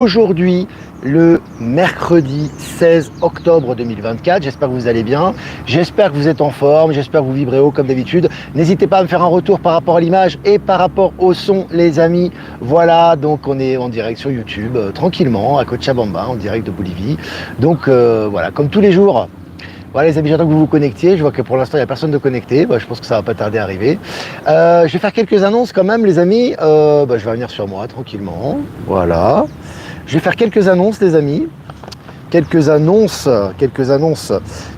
Aujourd'hui, le mercredi 16 octobre 2024. J'espère que vous allez bien. J'espère que vous êtes en forme. J'espère que vous vibrez haut comme d'habitude. N'hésitez pas à me faire un retour par rapport à l'image et par rapport au son, les amis. Voilà, donc on est en direct sur YouTube, tranquillement, à Cochabamba, en direct de Bolivie. Donc voilà, comme tous les jours. Voilà les amis, j'attends que vous vous connectiez. Je vois que pour l'instant il n'y a personne de connecté. Je pense que ça va pas tarder à arriver. Je vais faire quelques annonces quand même les amis. Je vais revenir sur moi tranquillement. Voilà. Je vais faire quelques annonces les amis. Quelques annonces.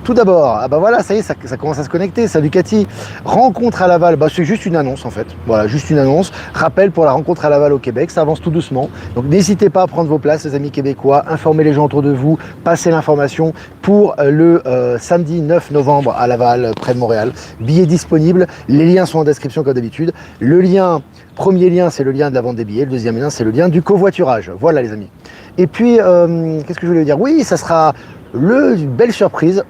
Tout d'abord, voilà, ça y est, ça commence à se connecter. Salut Cathy. Rencontre à Laval, c'est juste une annonce en fait. Voilà, juste une annonce. Rappel pour la rencontre à Laval au Québec, ça avance tout doucement. Donc n'hésitez pas à prendre vos places, les amis québécois, informez les gens autour de vous, passez l'information pour le samedi 9 novembre à Laval, près de Montréal. Billets disponibles, les liens sont en description comme d'habitude. Le lien, premier lien, c'est le lien de la vente des billets. Le deuxième lien, c'est le lien du covoiturage. Voilà les amis. Et puis, qu'est-ce que je voulais dire? Oui, ça sera une belle surprise.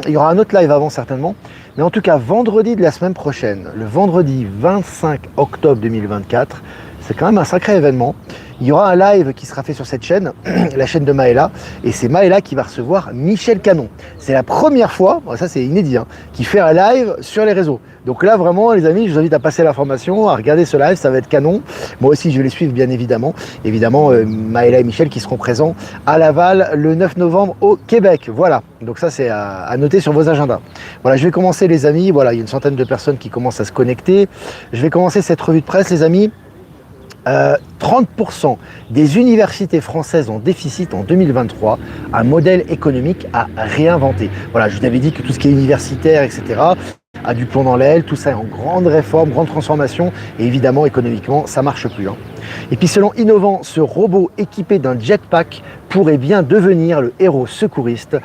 Il y aura un autre live avant certainement. Mais en tout cas, vendredi de la semaine prochaine, le vendredi 25 octobre 2024, c'est quand même un sacré événement. Il y aura un live qui sera fait sur cette chaîne, la chaîne de Maëla, et c'est Maëla qui va recevoir Michel Canon. C'est la première fois, ça c'est inédit, qui fait un live sur les réseaux. Donc là vraiment les amis, je vous invite à passer l'information, à regarder ce live, ça va être canon. Moi aussi je vais les suivre bien évidemment. Évidemment Maëla et Michel qui seront présents à Laval le 9 novembre au Québec. Voilà, donc ça c'est à noter sur vos agendas. Voilà, je vais commencer les amis, voilà, il y a une centaine de personnes qui commencent à se connecter. Je vais commencer cette revue de presse les amis. 30% des universités françaises en déficit en 2023, un modèle économique à réinventer. Voilà, je vous avais dit que tout ce qui est universitaire, etc., a du plomb dans l'aile, tout ça est en grande réforme, grande transformation, et évidemment, économiquement, ça marche plus. Et puis selon Innovant, ce robot équipé d'un jetpack pourrait bien devenir le héros secouriste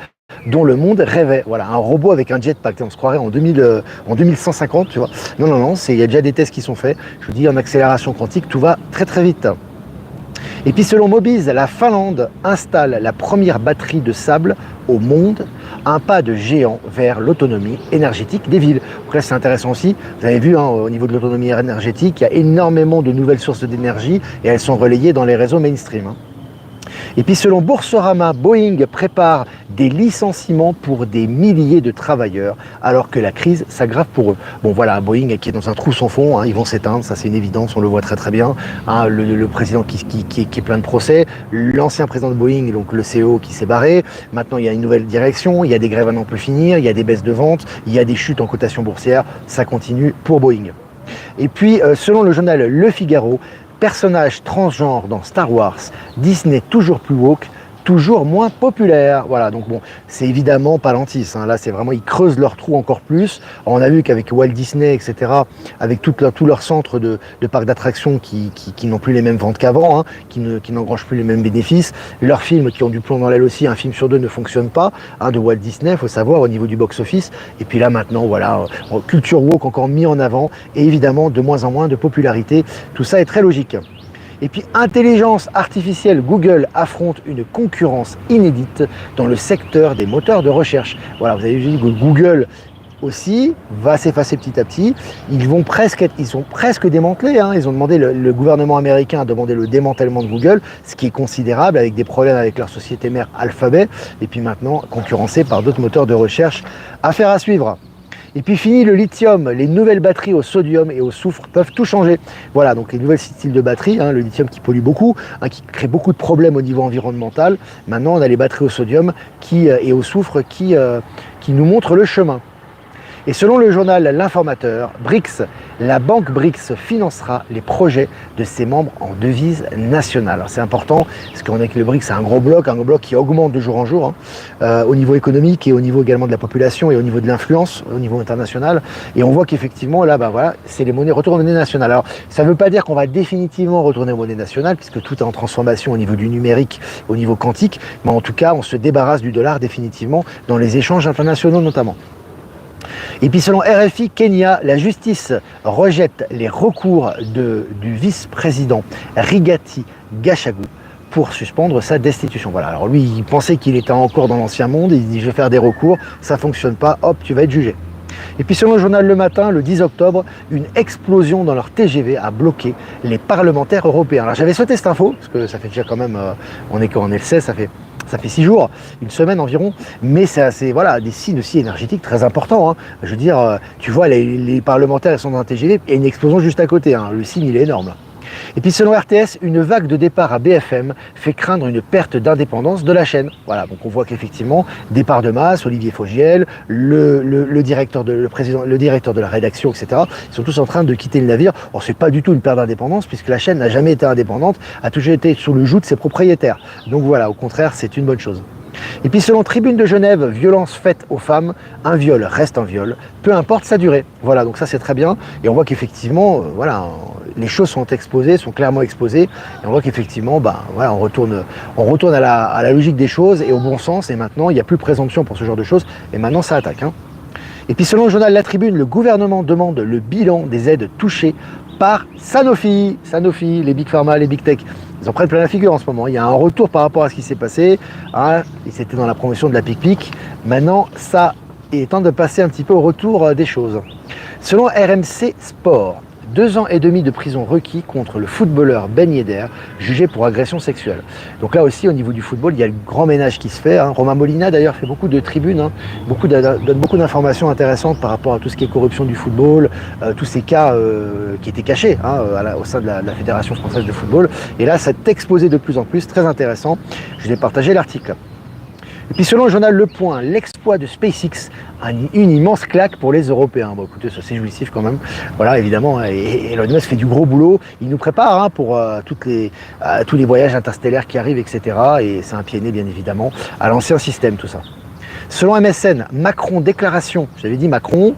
dont le monde rêvait. Voilà, un robot avec un jetpack. On se croirait en 2150, tu vois. Non, il y a déjà des tests qui sont faits. Je vous dis, en accélération quantique, tout va très très vite. Et puis selon Mobiz, la Finlande installe la première batterie de sable au monde, un pas de géant vers l'autonomie énergétique des villes. Donc là c'est intéressant aussi, vous avez vu au niveau de l'autonomie énergétique, il y a énormément de nouvelles sources d'énergie et elles sont relayées dans les réseaux mainstream. Et puis selon Boursorama, Boeing prépare des licenciements pour des milliers de travailleurs alors que la crise s'aggrave pour eux. Bon voilà, Boeing qui est dans un trou sans fond, ils vont s'éteindre, ça c'est une évidence, on le voit très très bien. Le président qui est plein de procès, l'ancien président de Boeing, donc le CEO qui s'est barré, maintenant il y a une nouvelle direction, il y a des grèves à n'en plus finir, il y a des baisses de ventes, il y a des chutes en cotation boursière, ça continue pour Boeing. Et puis selon le journal Le Figaro, personnage transgenre dans Star Wars, Disney toujours plus woke, toujours moins populaire. Voilà, donc bon, c'est évidemment Palantis. Là, c'est vraiment, ils creusent leur trou encore plus. Alors, on a vu qu'avec Walt Disney, etc., avec tout leur centre de parcs d'attractions qui n'ont plus les mêmes ventes qu'avant, qui n'engrangent plus les mêmes bénéfices, leurs films qui ont du plomb dans l'aile aussi, un film sur deux ne fonctionne pas, de Walt Disney, il faut savoir, au niveau du box-office. Et puis là, maintenant, voilà, culture woke encore mis en avant, et évidemment, de moins en moins de popularité. Tout ça est très logique. Et puis, intelligence artificielle, Google affronte une concurrence inédite dans le secteur des moteurs de recherche. Voilà, vous avez vu que Google aussi va s'effacer petit à petit. Ils sont presque démantelés. Ils ont demandé, le gouvernement américain a demandé le démantèlement de Google, ce qui est considérable, avec des problèmes avec leur société mère Alphabet, et puis maintenant concurrencé par d'autres moteurs de recherche. Affaire à suivre. Et puis fini le lithium, les nouvelles batteries au sodium et au soufre peuvent tout changer. Voilà, donc les nouvelles styles de batteries, le lithium qui pollue beaucoup, qui crée beaucoup de problèmes au niveau environnemental. Maintenant, on a les batteries au sodium et au soufre qui nous montrent le chemin. Et selon le journal L'Informateur, BRICS, la banque BRICS financera les projets de ses membres en devise nationale. Alors c'est important, parce qu'on est que le BRICS, c'est un gros bloc qui augmente de jour en jour, au niveau économique et au niveau également de la population et au niveau de l'influence, au niveau international. Et on voit qu'effectivement, là, voilà, c'est les monnaies, retour aux monnaies nationales. Alors ça ne veut pas dire qu'on va définitivement retourner aux monnaies nationales, puisque tout est en transformation au niveau du numérique, au niveau quantique, mais en tout cas, on se débarrasse du dollar définitivement dans les échanges internationaux notamment. Et puis selon RFI, Kenya, la justice rejette les recours du vice-président Rigathi Gachagua pour suspendre sa destitution. Voilà, alors lui, il pensait qu'il était encore dans l'ancien monde, il dit je vais faire des recours, ça ne fonctionne pas, hop, tu vas être jugé. Et puis selon le journal Le Matin, le 10 octobre, une explosion dans leur TGV a bloqué les parlementaires européens. Alors j'avais sauté cette info, parce que ça fait déjà quand même, on est le 16, ça fait 6 jours, une semaine environ, mais c'est voilà, des signes aussi énergétiques très importants. Hein. Je veux dire, tu vois, les parlementaires ils sont dans un TGV et une explosion juste à côté, hein. Le signe il est énorme. Et puis selon RTS, une vague de départ à BFM fait craindre une perte d'indépendance de la chaîne. Voilà, donc on voit qu'effectivement, départ de masse, Olivier Fogiel, le directeur de la rédaction, etc., ils sont tous en train de quitter le navire. Or, c'est pas du tout une perte d'indépendance, puisque la chaîne n'a jamais été indépendante, a toujours été sous le joug de ses propriétaires. Donc voilà, au contraire, c'est une bonne chose. Et puis selon Tribune de Genève, violence faite aux femmes, un viol reste un viol, peu importe sa durée. Voilà, donc ça c'est très bien. Et on voit qu'effectivement, voilà, les choses sont exposées, sont clairement exposées. Et on voit qu'effectivement, voilà, on retourne à la logique des choses et au bon sens. Et maintenant, il n'y a plus de présomption pour ce genre de choses. Et maintenant, ça attaque. Hein. Et puis selon le journal La Tribune, le gouvernement demande le bilan des aides touchées par Sanofi, les Big Pharma, les Big Tech. Ils en prennent plein la figure en ce moment. Il y a un retour par rapport à ce qui s'est passé. Hein, ils étaient dans la promotion de la PIC-PIC. Maintenant, ça est temps de passer un petit peu au retour des choses. Selon RMC Sport, 2 ans et demi de prison requis contre le footballeur Ben Yedder, jugé pour agression sexuelle. Donc là aussi, au niveau du football, il y a le grand ménage qui se fait. Hein. Romain Molina, d'ailleurs, fait beaucoup de tribunes, hein, donne beaucoup d'informations intéressantes par rapport à tout ce qui est corruption du football, tous ces cas qui étaient cachés hein, au sein de la Fédération française de football. Et là, ça est exposé de plus en plus, très intéressant. Je vais partager l'article. Et puis selon le journal Le Point, l'exploit de SpaceX, une immense claque pour les Européens. Bon écoutez, ça c'est jouissif quand même. Voilà, évidemment, Elon Musk fait du gros boulot. Il nous prépare hein, pour tous les voyages interstellaires qui arrivent, etc. Et c'est un pied né, bien évidemment, à l'ancien système, tout ça. Selon MSN, Macron déclaration, j'avais dit Macron,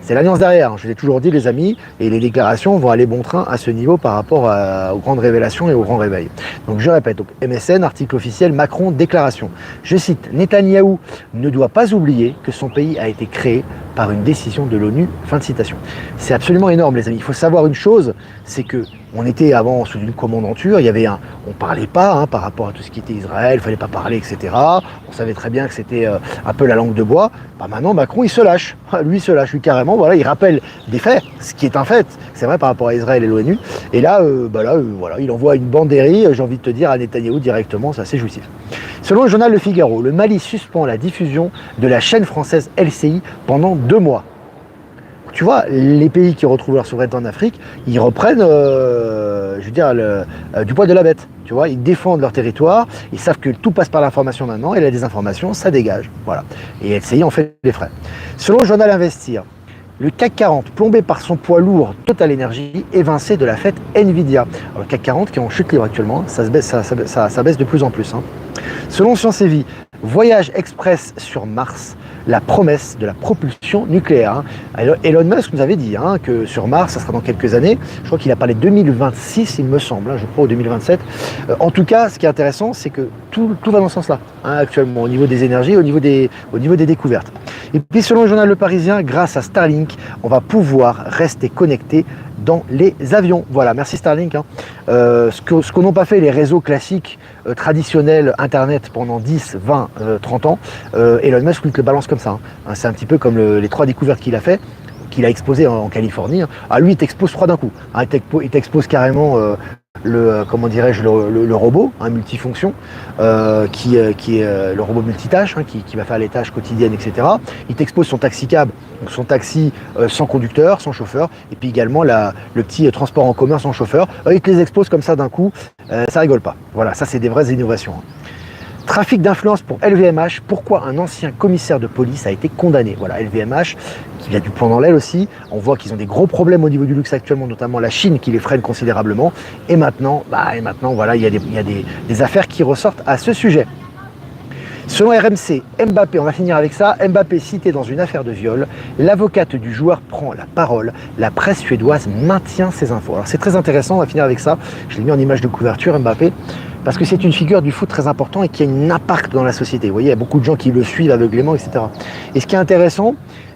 c'est l'alliance derrière, je vous ai toujours dit les amis, et les déclarations vont aller bon train à ce niveau par rapport aux grandes révélations et aux grands réveils. Donc je répète, donc MSN, article officiel, Macron, déclaration. Je cite, Netanyahou ne doit pas oublier que son pays a été créé par une décision de l'ONU, fin de citation. C'est absolument énorme les amis, il faut savoir une chose, c'est que on était avant sous une commandanture, on parlait pas hein, par rapport à tout ce qui était Israël, il fallait pas parler, etc. On savait très bien que c'était un peu la langue de bois. Maintenant, Macron, il se lâche. Lui carrément, voilà, il rappelle des faits, ce qui est un fait. C'est vrai par rapport à Israël et l'ONU. Et là, voilà, il envoie une banderie, j'ai envie de te dire, à Netanyahou directement, c'est assez jouissif. Selon le journal Le Figaro, le Mali suspend la diffusion de la chaîne française LCI pendant 2 mois. Tu vois, les pays qui retrouvent leur souveraineté en Afrique, ils reprennent, du poil de la bête. Tu vois, ils défendent leur territoire, ils savent que tout passe par l'information maintenant, et la désinformation, ça dégage. Voilà. Et LCI en fait les frais. Selon le journal Investir, le CAC 40, plombé par son poids lourd Total Energy, évincé de la fête Nvidia. Alors, le CAC 40 qui est en chute libre actuellement, ça baisse de plus en plus. Hein. Selon Science et Vie, voyage express sur Mars, la promesse de la propulsion nucléaire. Alors, Elon Musk nous avait dit hein, que sur Mars, ça sera dans quelques années. Je crois qu'il a parlé de 2026, il me semble, hein, je crois, ou 2027. En tout cas, ce qui est intéressant, c'est que tout va dans ce sens-là, hein, actuellement, au niveau des énergies, au niveau des découvertes. Et puis, selon le journal Le Parisien, grâce à Starlink, on va pouvoir rester connecté dans les avions. Voilà, merci Starlink. Hein. Ce qu'ont pas fait les réseaux classiques, traditionnels, Internet pendant 10, 20, 30 ans, Elon Musk lui le balance comme ça. Hein. C'est un petit peu comme les 3 découvertes qu'il a fait, qu'il a exposé en Californie. Hein. Ah, lui, il t'expose 3 d'un coup. Hein. Il t'expose carrément le robot hein, multifonction qui est le robot multitâche hein, qui va faire les tâches quotidiennes, etc. Il t'expose son taxi-cab, donc son taxi sans conducteur, sans chauffeur, et puis également le petit transport en commun sans chauffeur. Il te les expose comme ça d'un coup, ça rigole pas. Voilà, ça c'est des vraies innovations. Hein. Trafic d'influence pour LVMH, pourquoi un ancien commissaire de police a été condamné. Voilà, LVMH, qui a du plomb dans l'aile aussi, on voit qu'ils ont des gros problèmes au niveau du luxe actuellement, notamment la Chine qui les freine considérablement, et maintenant voilà, il y a des affaires qui ressortent à ce sujet. Selon RMC, Mbappé, on va finir avec ça, Mbappé cité dans une affaire de viol, l'avocate du joueur prend la parole, la presse suédoise maintient ses infos. Alors c'est très intéressant, on va finir avec ça, je l'ai mis en image de couverture, Mbappé, parce que c'est une figure du foot très important et qui a une impact dans la société. Vous voyez, il y a beaucoup de gens qui le suivent aveuglément, etc. Et ce qui est intéressant,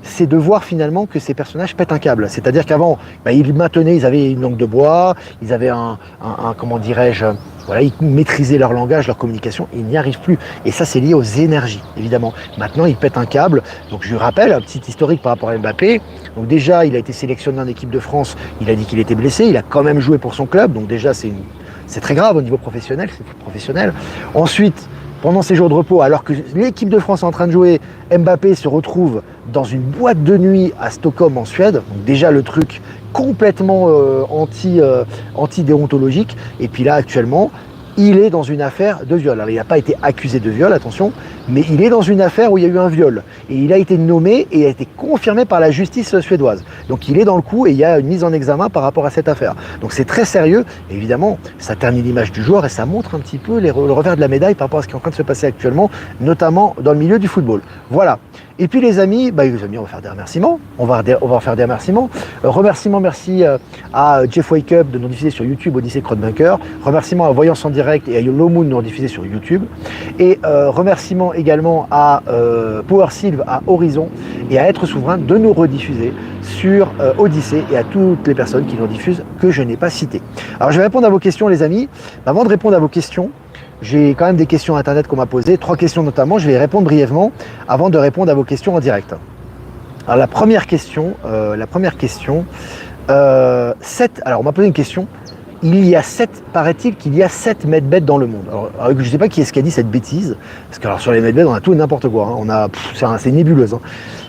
c'est de voir finalement que ces personnages pètent un câble. C'est-à-dire qu'avant, ils avaient une langue de bois, ils avaient comment dirais-je, voilà, ils maîtrisaient leur langage, leur communication, ils n'y arrivent plus. Et ça, c'est lié aux énergies, évidemment. Maintenant, ils pètent un câble. Donc, je rappelle, un petit historique par rapport à Mbappé. Donc, déjà, il a été sélectionné en équipe de France. Il a dit qu'il était blessé. Il a quand même joué pour son club. Donc, déjà, c'est très grave au niveau professionnel. C'est professionnel. Ensuite, pendant ces jours de repos, alors que l'équipe de France est en train de jouer, Mbappé se retrouve dans une boîte de nuit à Stockholm en Suède. Donc déjà le truc complètement anti-déontologique. Et puis là actuellement, il est dans une affaire de viol. Alors il n'a pas été accusé de viol, attention, mais il est dans une affaire où il y a eu un viol. Et il a été nommé et a été confirmé par la justice suédoise. Donc il est dans le coup et il y a une mise en examen par rapport à cette affaire. Donc c'est très sérieux. Et évidemment, ça ternit l'image du joueur et ça montre un petit peu le revers de la médaille par rapport à ce qui est en train de se passer actuellement, notamment dans le milieu du football. Voilà. Et puis les amis, on va faire des remerciements. On va faire des remerciements. Merci à Jeff Wake Up de nous diffuser sur YouTube, Odyssée Cronebunker. Remerciements à Voyance en direct et à Low Moon de nous diffuser sur YouTube. Et remerciements également à Power Sylve, à Horizon et à Être Souverain de nous rediffuser sur Odyssée et à toutes les personnes qui nous diffusent que je n'ai pas citées. Alors je vais répondre à vos questions les amis. Avant de répondre à vos questions, j'ai quand même des questions internet qu'on m'a posées, 3 questions notamment, je vais y répondre brièvement avant de répondre à vos questions en direct. Alors la première question, alors on m'a posé une question, paraît-il qu'il y a 7 medbeds dans le monde. Alors, je ne sais pas qui est-ce qui a dit cette bêtise, parce que alors, sur les medbeds on a tout et n'importe quoi, hein. C'est nébuleuse. Hein.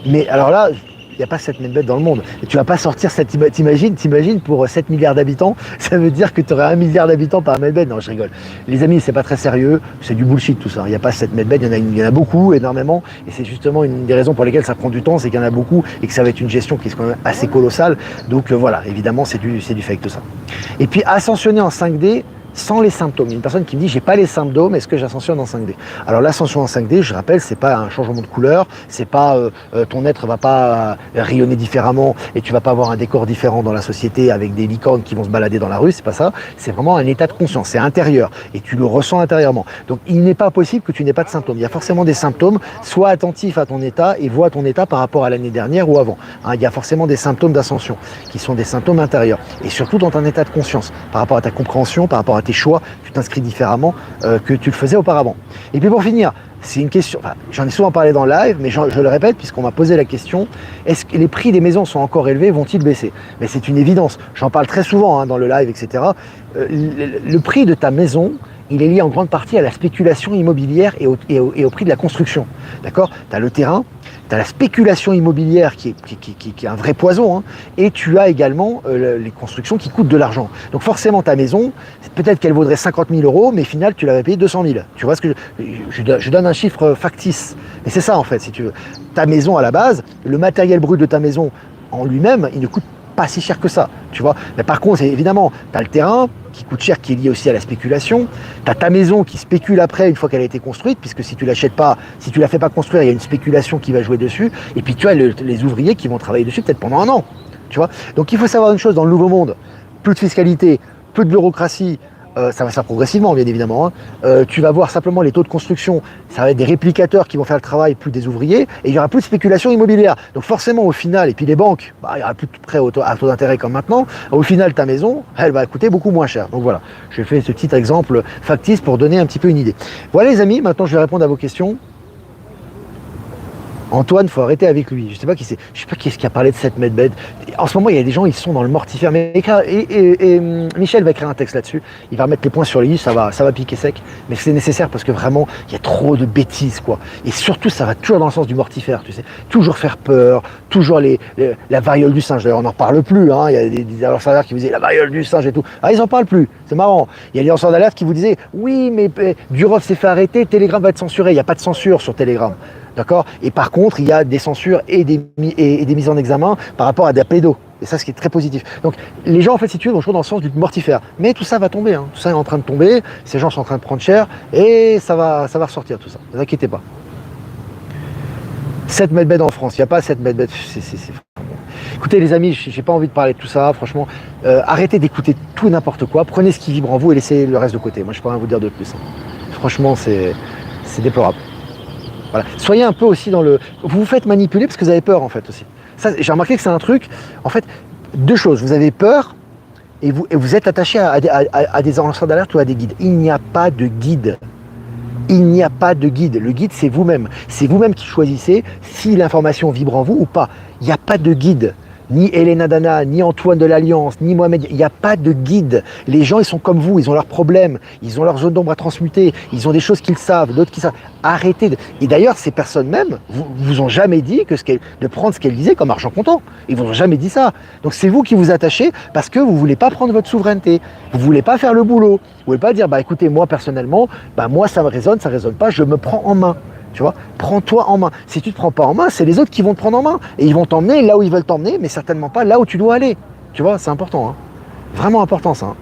Mais alors là, il n'y a pas 7 medbeds dans le monde. Et tu vas pas sortir t'imagines pour 7 milliards d'habitants, ça veut dire que tu aurais 1 milliard d'habitants par medbed. Non, je rigole. Les amis, c'est pas très sérieux, c'est du bullshit tout ça. Il n'y a pas 7 medbeds, il y en a beaucoup, énormément. Et c'est justement une des raisons pour lesquelles ça prend du temps, c'est qu'il y en a beaucoup et que ça va être une gestion qui est quand même assez colossale. Donc voilà, évidemment, c'est du fake tout ça. Et puis ascensionner en 5D, sans les symptômes. Il y a une personne qui me dit j'ai pas les symptômes, est-ce que j'ascensionne en 5D? Alors l'ascension en 5D, je rappelle, c'est pas un changement de couleur, c'est pas ton être va pas rayonner différemment et tu vas pas avoir un décor différent dans la société avec des licornes qui vont se balader dans la rue, c'est pas ça, c'est vraiment un état de conscience, c'est intérieur et tu le ressens intérieurement. Donc il n'est pas possible que tu n'aies pas de symptômes. Il y a forcément des symptômes, sois attentif à ton état et vois ton état par rapport à l'année dernière ou avant. Hein, il y a forcément des symptômes d'ascension qui sont des symptômes intérieurs et surtout dans ton état de conscience par rapport à ta compréhension, par rapport à tes choix, tu t'inscris différemment que tu le faisais auparavant. Et puis pour finir, c'est une question, j'en ai souvent parlé dans le live, mais je le répète puisqu'on m'a posé la question, est-ce que les prix des maisons sont encore élevés, vont-ils baisser? Mais c'est une évidence, j'en parle très souvent dans le live, etc. Le prix de ta maison, il est lié en grande partie à la spéculation immobilière et au prix de la construction. D'accord? Tu as le terrain, tu as la spéculation immobilière qui est un vrai poison, hein, et tu as également les constructions qui coûtent de l'argent. Donc forcément, ta maison, peut-être qu'elle vaudrait 50 000 euros, mais au final, tu l'avais payé 200 000. Tu vois ce que je donne un chiffre factice. Mais c'est ça, en fait, si tu veux. Ta maison, à la base, le matériel brut de ta maison, en lui-même, il ne coûte pas si cher que ça, tu vois. Mais par contre, évidemment, tu as le terrain qui coûte cher, qui est lié aussi à la spéculation. Tu as ta maison qui spécule après, une fois qu'elle a été construite, puisque si tu l'achètes pas, si tu la fais pas construire, il y a une spéculation qui va jouer dessus. Et puis tu as les ouvriers qui vont travailler dessus peut-être pendant 1 an, tu vois. Donc il faut savoir une chose dans le nouveau monde, plus de fiscalité, peu de bureaucratie, ça va se faire progressivement, bien évidemment. Hein. Tu vas voir simplement les taux de construction, ça va être des réplicateurs qui vont faire le travail, plus des ouvriers, et il n'y aura plus de spéculation immobilière. Donc forcément, au final, et puis les banques, il n'y aura plus de prêts à taux d'intérêt comme maintenant. Au final, ta maison, elle va coûter beaucoup moins cher. Donc voilà, j'ai fait ce petit exemple factice pour donner un petit peu une idée. Voilà les amis, maintenant je vais répondre à vos questions. Antoine, faut arrêter avec lui. Je sais pas qui est-ce qui a parlé de cette medbed. En ce moment, il y a des gens, ils sont dans le mortifère. Mais Michel va écrire un texte là-dessus. Il va remettre les points sur les i, ça va piquer sec. Mais c'est nécessaire parce que vraiment, il y a trop de bêtises, quoi. Et surtout, ça va toujours dans le sens du mortifère, tu sais. Toujours faire peur, toujours la variole du singe. D'ailleurs, on n'en parle plus. Hein. Il y a des lanceurs d'alerte qui vous disaient la variole du singe et tout. Ah, ils en parlent plus. C'est marrant. Il y a des lanceurs d'alerte qui vous disaient oui, mais Durov s'est fait arrêter, Telegram va être censuré. Il n'y a pas de censure sur Telegram. D'accord? Et par contre, il y a des censures et des mises en examen par rapport à des pédos. Et ça, ce qui est très positif. Donc, les gens, en fait, si tu veux, vont toujours dans le sens du mortifère. Mais tout ça va tomber. Hein. Tout ça est en train de tomber. Ces gens sont en train de prendre cher. Et ça va ressortir, tout ça. Ne vous inquiétez pas. 7 medbeds en France. Il n'y a pas 7 medbeds. Écoutez, les amis, j'ai pas envie de parler de tout ça. Franchement, arrêtez d'écouter tout et n'importe quoi. Prenez ce qui vibre en vous et laissez le reste de côté. Moi, je peux rien vous dire de plus. Hein. Franchement, c'est déplorable. Voilà. Soyez un peu aussi dans le... Vous vous faites manipuler parce que vous avez peur en fait aussi. Ça, j'ai remarqué que c'est un truc, en fait, deux choses. Vous avez peur et vous êtes attaché à des lanceurs d'alerte ou à des guides. Il n'y a pas de guide. Il n'y a pas de guide. Le guide, c'est vous-même. C'est vous-même qui choisissez si l'information vibre en vous ou pas. Il n'y a pas de guide. Ni Elena Dana, ni Antoine de l'Alliance, ni Mohamed, il n'y a pas de guide. Les gens, ils sont comme vous, ils ont leurs problèmes, ils ont leurs zones d'ombre à transmuter, ils ont des choses qu'ils savent, d'autres qui savent. Arrêtez. Et d'ailleurs, ces personnes même vous ont jamais dit de prendre ce qu'elles disaient comme argent comptant. Ils vous ont jamais dit ça. Donc c'est vous qui vous attachez parce que vous ne voulez pas prendre votre souveraineté. Vous ne voulez pas faire le boulot. Vous ne voulez pas dire, écoutez, moi personnellement, moi ça me résonne, ça ne résonne pas, je me prends en main. Tu vois, prends-toi en main. Si tu ne te prends pas en main, c'est les autres qui vont te prendre en main. Et ils vont t'emmener là où ils veulent t'emmener, mais certainement pas là où tu dois aller. Tu vois, c'est important. Hein. Vraiment important ça. Hein.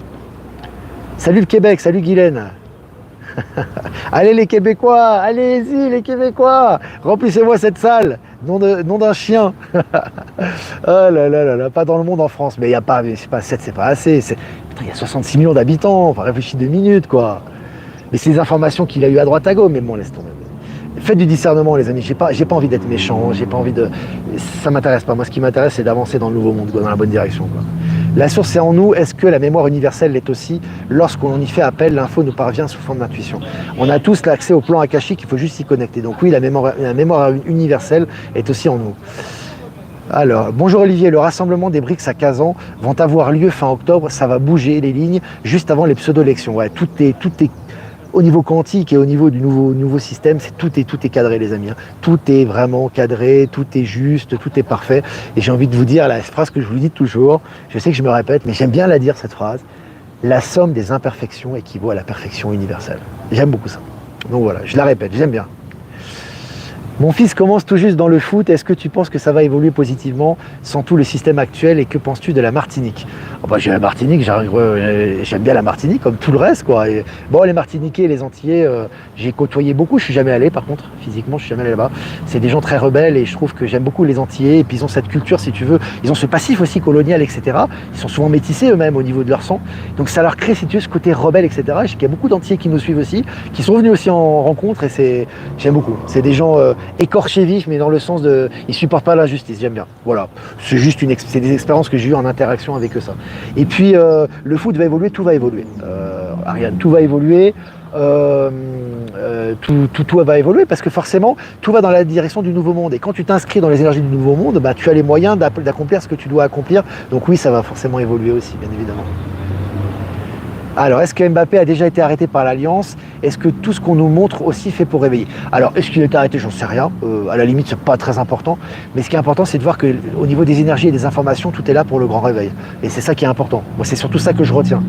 Salut le Québec, salut Guylaine. Allez les Québécois, allez-y les Québécois. Remplissez-moi cette salle. Nom d'un chien. Oh là là là là, pas dans le monde en France. Mais il n'y a pas, c'est pas 7, c'est pas assez. Il y a 66 millions d'habitants. Enfin, réfléchis 2 minutes, quoi. Mais c'est des informations qu'il a eu à droite à gauche. Mais bon, laisse tomber. Faites du discernement, les amis. J'ai pas envie d'être méchant. J'ai pas envie de. Ça m'intéresse pas. Moi, ce qui m'intéresse, c'est d'avancer dans le nouveau monde, quoi, dans la bonne direction, quoi. La source est en nous. Est-ce que la mémoire universelle l'est aussi? Lorsqu'on y fait appel, l'info nous parvient sous forme d'intuition. On a tous l'accès au plan akashique. Il faut juste s'y connecter. Donc oui, la mémoire universelle est aussi en nous. Alors, bonjour Olivier, le rassemblement des BRICS à Kazan vont avoir lieu fin octobre. Ça va bouger les lignes juste avant les pseudo-élections. Ouais, tout est au niveau quantique et au niveau du nouveau système, tout est cadré, les amis. Hein. Tout est vraiment cadré, tout est juste, tout est parfait. Et j'ai envie de vous dire la phrase que je vous dis toujours, je sais que je me répète, mais j'aime bien la dire, cette phrase. La somme des imperfections équivaut à la perfection universelle. J'aime beaucoup ça. Donc voilà, je la répète, j'aime bien. Mon fils commence tout juste dans le foot, est-ce que tu penses que ça va évoluer positivement sans tout le système actuel et que penses-tu de la Martinique? J'ai la Martinique, j'aime bien la Martinique comme tout le reste, quoi. Et, les Martiniquais et les Antillais, j'ai côtoyé beaucoup, je suis jamais allé par contre, physiquement je suis jamais allé là-bas. C'est des gens très rebelles et je trouve que j'aime beaucoup les Antillais et puis ils ont cette culture, si tu veux, ils ont ce passif aussi colonial, etc. Ils sont souvent métissés eux-mêmes au niveau de leur sang, donc ça leur crée, si tu veux, ce côté rebelle, etc. Je sais qu'il y a beaucoup d'Antillais qui nous suivent aussi, qui sont venus aussi en rencontre et j'aime beaucoup. C'est des gens écorchés vifs, mais dans le sens de, ils supportent pas l'injustice. J'aime bien. Voilà, c'est juste c'est des expériences que j'ai eues en interaction avec eux, ça. Et puis le foot va évoluer, tout va évoluer. Ariane, tout va évoluer. Tout va évoluer parce que forcément tout va dans la direction du nouveau monde et quand tu t'inscris dans les énergies du nouveau monde, tu as les moyens d'accomplir ce que tu dois accomplir. Donc oui, ça va forcément évoluer aussi, bien évidemment. Alors, est-ce que Mbappé a déjà été arrêté par l'Alliance? Est-ce que tout ce qu'on nous montre aussi fait pour réveiller? Alors, est-ce qu'il a été arrêté? J'en sais rien. À la limite, c'est pas très important. Mais ce qui est important, c'est de voir qu'au niveau des énergies et des informations, tout est là pour le grand réveil. Et c'est ça qui est important. Moi, c'est surtout ça que je retiens.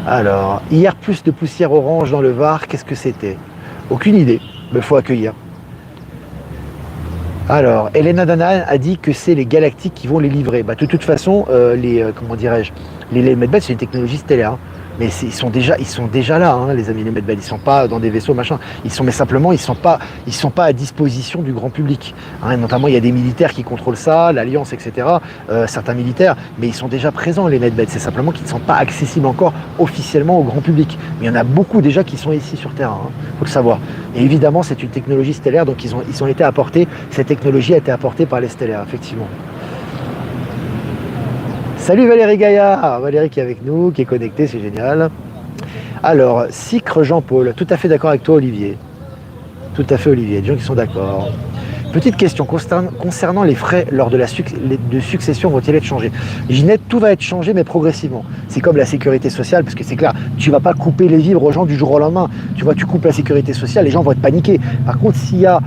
Alors, hier, plus de poussière orange dans le Var, qu'est-ce que c'était? Aucune idée, mais il faut accueillir. Alors, Elena Dana a dit que c'est les galactiques qui vont les livrer. De toute façon, comment dirais-je, les Medbed, c'est une technologie stellaire. Hein. Mais ils sont déjà là, hein, les amis, les Medbed. Ils sont pas dans des vaisseaux, machin. Mais simplement, ils sont pas à disposition du grand public. Hein. Notamment, il y a des militaires qui contrôlent ça, l'Alliance, etc. Certains militaires, mais ils sont déjà présents, les Medbed. C'est simplement qu'ils ne sont pas accessibles encore officiellement au grand public. Mais il y en a beaucoup déjà qui sont ici sur Terre. Hein. Faut le savoir. Et évidemment, c'est une technologie stellaire, donc ils ont été apportés. Cette technologie a été apportée par les stellaires, effectivement. Salut Valérie Gaillard, Valérie qui est avec nous, qui est connectée, c'est génial. Alors, Sicre Jean-Paul, tout à fait d'accord avec toi Olivier. Tout à fait Olivier, des gens qui sont d'accord. Petite question concernant les frais lors de succession vont-ils être changés? Ginette, tout va être changé mais progressivement. C'est comme la sécurité sociale, parce que c'est clair, tu ne vas pas couper les vivres aux gens du jour au lendemain. Tu vois, tu coupes la sécurité sociale, les gens vont être paniqués. Par contre, s'il y a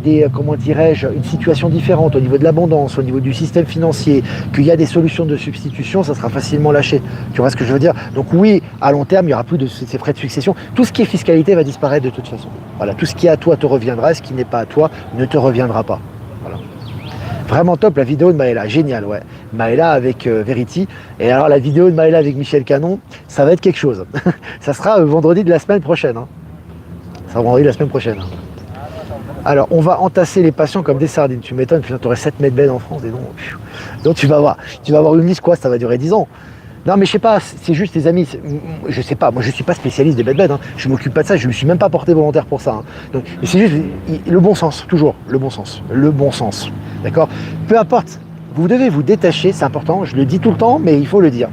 une situation différente au niveau de l'abondance, au niveau du système financier, qu'il y a des solutions de substitution, ça sera facilement lâché. Tu vois ce que je veux dire? Donc oui, à long terme, il n'y aura plus de ces frais de succession. Tout ce qui est fiscalité va disparaître de toute façon. Voilà, tout ce qui est à toi te reviendra, ce qui n'est pas à toi ne te reviendra pas. Voilà. Vraiment top la vidéo de Maëla, génial, ouais. Maëla avec Verity. Et alors la vidéo de Maëla avec Michel Canon, ça va être quelque chose. Ça sera vendredi de la semaine prochaine. Hein. Ça sera vendredi de la semaine prochaine. Hein. Alors, on va entasser les patients comme des sardines. Tu m'étonnes, putain, tu aurais 7 Medbed en France, et donc tu vas avoir une liste, quoi, ça va durer 10 ans. Non, mais je sais pas, c'est juste les amis, je sais pas, moi je suis pas spécialiste des bed, hein. Je m'occupe pas de ça, je me suis même pas porté volontaire pour ça, hein. Donc, c'est juste le bon sens, toujours, le bon sens, d'accord? Peu importe, vous devez vous détacher, c'est important, je le dis tout le temps, mais il faut le dire.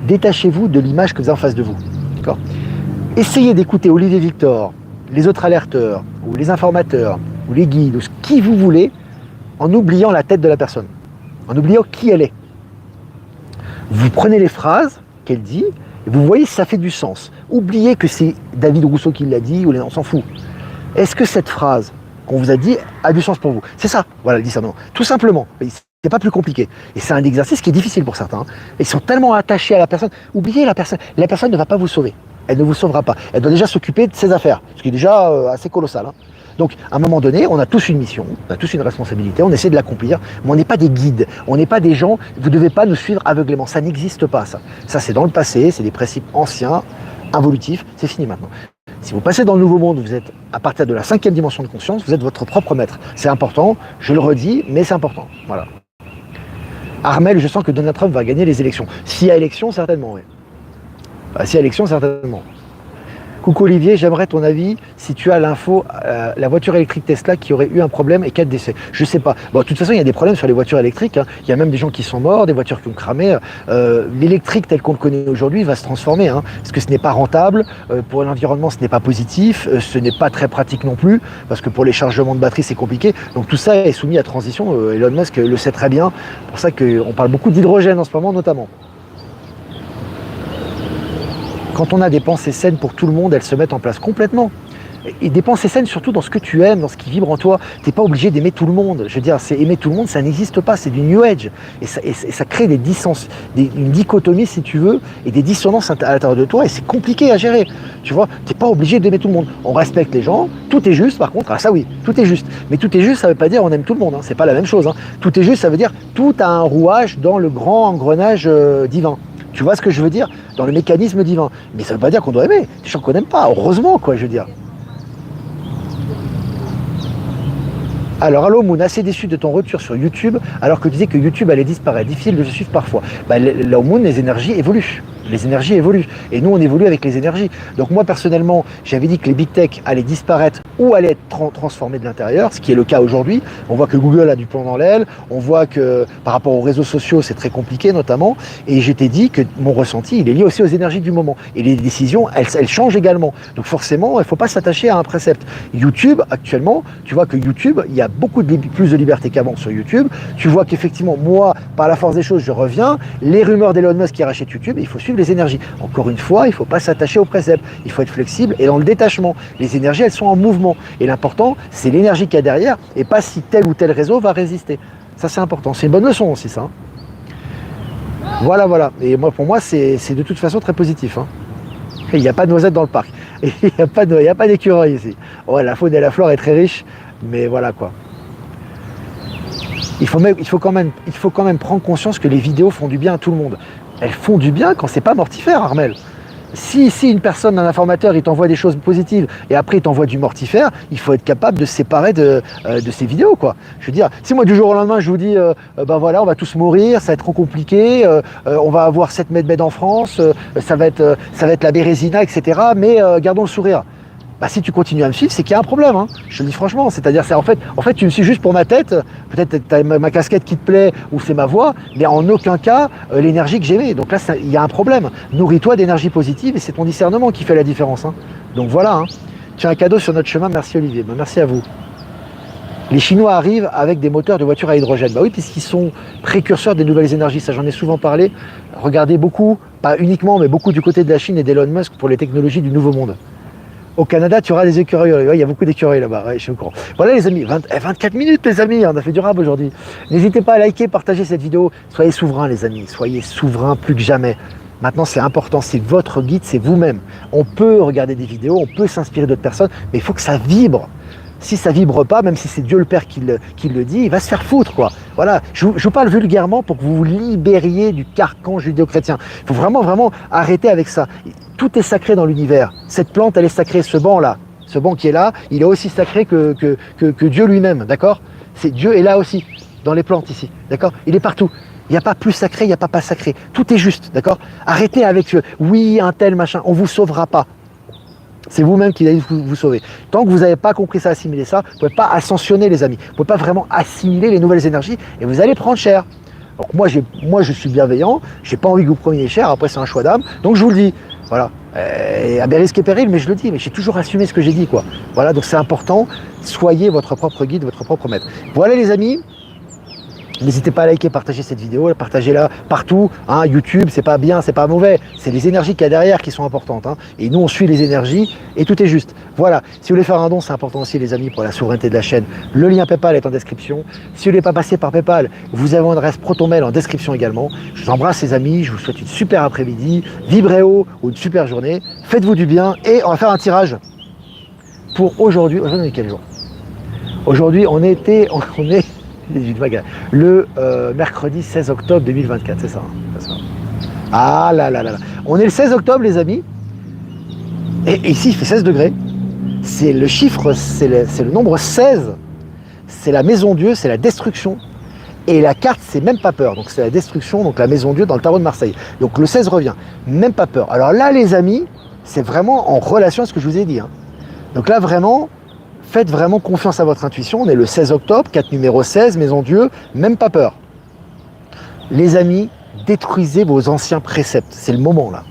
Détachez-vous de l'image que vous avez en face de vous, d'accord? Essayez d'écouter Olivier Victor, les autres alerteurs, ou les informateurs, ou les guides, ou ce qui vous voulez, en oubliant la tête de la personne, en oubliant qui elle est. Vous prenez les phrases qu'elle dit, et vous voyez si ça fait du sens. Oubliez que c'est David Rousseau qui l'a dit, ou on s'en fout. Est-ce que cette phrase qu'on vous a dit a du sens pour vous? C'est ça, voilà le discernement. Tout simplement. C'est pas plus compliqué. Et c'est un exercice qui est difficile pour certains. Ils sont tellement attachés à la personne. Oubliez la personne. La personne ne va pas vous sauver. Elle ne vous sauvera pas. Elle doit déjà s'occuper de ses affaires, ce qui est déjà assez colossal, hein. Donc, à un moment donné, on a tous une mission, on a tous une responsabilité, on essaie de l'accomplir, mais on n'est pas des guides, on n'est pas des gens, vous ne devez pas nous suivre aveuglément, ça n'existe pas, ça. Ça, c'est dans le passé, c'est des principes anciens, involutifs, c'est fini maintenant. Si vous passez dans le nouveau monde, vous êtes à partir de la 5e dimension de conscience, vous êtes votre propre maître. C'est important, je le redis, mais c'est important. Voilà. Armel, je sens que Donald Trump va gagner les élections. S'il y a élection, certainement, oui. S'il y a élection, certainement. Coucou Olivier, j'aimerais ton avis si tu as l'info, la voiture électrique Tesla qui aurait eu un problème et 4 décès. Je sais pas. Bon, de toute façon, il y a des problèmes sur les voitures électriques, hein. Il y a même des gens qui sont morts, des voitures qui ont cramé. L'électrique tel qu'on le connaît aujourd'hui va se transformer, hein, parce que ce n'est pas rentable, pour l'environnement ce n'est pas positif, ce n'est pas très pratique non plus, parce que pour les chargements de batterie c'est compliqué. Donc tout ça est soumis à transition. Elon Musk le sait très bien. C'est pour ça qu'on parle beaucoup d'hydrogène en ce moment notamment. Quand on a des pensées saines pour tout le monde, elles se mettent en place complètement. Et des pensées saines surtout dans ce que tu aimes, dans ce qui vibre en toi. Tu n'es pas obligé d'aimer tout le monde. Je veux dire, c'est aimer tout le monde, ça n'existe pas, c'est du New Age. Et ça crée des dissonances, une dichotomie si tu veux, et des dissonances à l'intérieur de toi, et c'est compliqué à gérer. Tu vois, tu n'es pas obligé d'aimer tout le monde. On respecte les gens, tout est juste par contre, ah ça oui, tout est juste. Mais tout est juste, ça ne veut pas dire on aime tout le monde, hein. C'est pas la même chose, hein. Tout est juste, ça veut dire tout a un rouage dans le grand engrenage divin. Tu vois ce que je veux dire? Dans le mécanisme divin. Mais ça ne veut pas dire qu'on doit aimer. Les gens qu'on n'aime pas, heureusement, quoi, je veux dire. Alors, allô Moon, assez déçu de ton retour sur YouTube, alors que tu disais que YouTube allait disparaître. Difficile de se suivre parfois. Là, au Moon, les énergies évoluent. Les énergies évoluent. Et nous, on évolue avec les énergies. Donc moi, personnellement, j'avais dit que les big tech allaient disparaître ou allaient être transformés de l'intérieur, ce qui est le cas aujourd'hui. On voit que Google a du plomb dans l'aile. On voit que par rapport aux réseaux sociaux, c'est très compliqué notamment. Et je t'ai dit que mon ressenti, il est lié aussi aux énergies du moment. Et les décisions, elles changent également. Donc forcément, il ne faut pas s'attacher à un précepte. YouTube, actuellement, tu vois que YouTube, il y a beaucoup plus de liberté qu'avant sur YouTube. Tu vois qu'effectivement, moi, par la force des choses, je reviens. Les rumeurs d'Elon Musk qui rachète YouTube, il faut suivre les énergies. Encore une fois, il ne faut pas s'attacher au précepte. Il faut être flexible et dans le détachement. Les énergies, elles sont en mouvement. Et l'important, c'est l'énergie qu'il y a derrière et pas si tel ou tel réseau va résister. Ça, c'est important. C'est une bonne leçon aussi, ça. Voilà, voilà. Et moi, pour moi, c'est de toute façon très positif, hein. Il n'y a pas de noisettes dans le parc. Et il n'y a pas d'écureuil ici. Ouais, la faune et la flore est très riche, mais voilà quoi. Il faut quand même prendre conscience que les vidéos font du bien à tout le monde. Elles font du bien quand c'est pas mortifère, Armel. Si une personne, un informateur, il t'envoie des choses positives et après il t'envoie du mortifère, il faut être capable de se séparer de ces vidéos, quoi. Je veux dire, si moi du jour au lendemain je vous dis, ben voilà, on va tous mourir, ça va être trop compliqué, on va avoir 7 med en France, ça va être la bérésina, etc. Mais gardons le sourire. Bah, si tu continues à me suivre, c'est qu'il y a un problème, hein. Je te le dis franchement. C'est-à-dire, en fait, tu me suis juste pour ma tête. Peut-être tu as ma casquette qui te plaît ou c'est ma voix, mais en aucun cas l'énergie que j'aimais. Donc là, il y a un problème. Nourris-toi d'énergie positive et c'est ton discernement qui fait la différence, hein. Donc voilà, hein. Tu as un cadeau sur notre chemin. Merci Olivier. Bah, merci à vous. Les Chinois arrivent avec des moteurs de voitures à hydrogène. Bah oui, puisqu'ils sont précurseurs des nouvelles énergies. Ça, j'en ai souvent parlé. Regardez beaucoup, pas uniquement, mais beaucoup du côté de la Chine et d'Elon Musk pour les technologies du nouveau monde. Au Canada, tu auras des écureuils. Ouais, il y a beaucoup d'écureuils là-bas, ouais, je suis au courant. Voilà les amis, 24 minutes les amis, on a fait du rap aujourd'hui. N'hésitez pas à liker, partager cette vidéo. Soyez souverains les amis, soyez souverains plus que jamais. Maintenant c'est important, c'est votre guide, c'est vous-même. On peut regarder des vidéos, on peut s'inspirer d'autres personnes, mais il faut que ça vibre. Si ça vibre pas, même si c'est Dieu le Père qui le dit, il va se faire foutre, quoi. Voilà, je vous parle vulgairement pour que vous vous libériez du carcan judéo-chrétien. Il faut vraiment arrêter avec ça. Tout est sacré dans l'univers. Cette plante, elle est sacrée. Ce banc-là, ce banc qui est là, il est aussi sacré que Dieu lui-même, d'accord? Dieu est là aussi, dans les plantes ici, d'accord? Il est partout. Il n'y a pas plus sacré, il n'y a pas sacré. Tout est juste, d'accord? Arrêtez avec oui, un tel, machin. On ne vous sauvera pas. C'est vous-même qui allez vous sauver. Tant que vous n'avez pas compris ça, assimilé ça, vous ne pouvez pas ascensionner, les amis. Vous ne pouvez pas vraiment assimiler les nouvelles énergies et vous allez prendre cher. Donc moi, je suis bienveillant, je n'ai pas envie que vous preniez cher, après c'est un choix d'âme, donc je vous le dis. Voilà, à mes risques et périls, mais je le dis, mais j'ai toujours assumé ce que j'ai dit, quoi. Voilà, donc c'est important, soyez votre propre guide, votre propre maître. Voilà les amis, n'hésitez pas à liker, partager cette vidéo, partagez-la partout. Hein, YouTube, c'est pas bien, c'est pas mauvais. C'est les énergies qu'il y a derrière qui sont importantes. Hein. Et nous, on suit les énergies et tout est juste. Voilà. Si vous voulez faire un don, c'est important aussi, les amis, pour la souveraineté de la chaîne. Le lien PayPal est en description. Si vous voulez pas passer par PayPal, vous avez mon adresse ProtonMail en description également. Je vous embrasse, les amis. Je vous souhaite une super après-midi. Vibrez haut ou une super journée. Faites-vous du bien et on va faire un tirage pour aujourd'hui. Aujourd'hui, on est quel jour? Aujourd'hui, on est le mercredi 16 octobre 2024, c'est ça, hein, c'est ça. Ah là là là là. On est le 16 octobre, les amis. Et ici, il fait 16 degrés. C'est le chiffre, c'est le nombre 16. C'est la maison Dieu, c'est la destruction. Et la carte, c'est même pas peur. Donc c'est la destruction, donc la maison Dieu dans le tarot de Marseille. Donc le 16 revient. Même pas peur. Alors là, les amis, c'est vraiment en relation à ce que je vous ai dit. Hein. Donc là, vraiment, faites vraiment confiance à votre intuition. On est le 16 octobre, 4 numéro 16, maison Dieu, même pas peur. Les amis, détruisez vos anciens préceptes. C'est le moment là.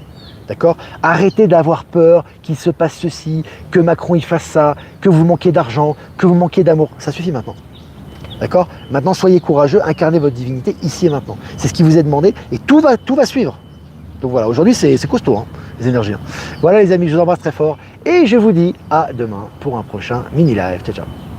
D'accord? Arrêtez d'avoir peur qu'il se passe ceci, que Macron il fasse ça, que vous manquez d'argent, que vous manquez d'amour. Ça suffit maintenant. D'accord? Maintenant, soyez courageux, incarnez votre divinité ici et maintenant. C'est ce qui vous est demandé et tout va suivre. Donc voilà, aujourd'hui c'est costaud, hein, les énergies. Hein. Voilà les amis, je vous embrasse très fort et je vous dis à demain pour un prochain mini live. Ciao, ciao.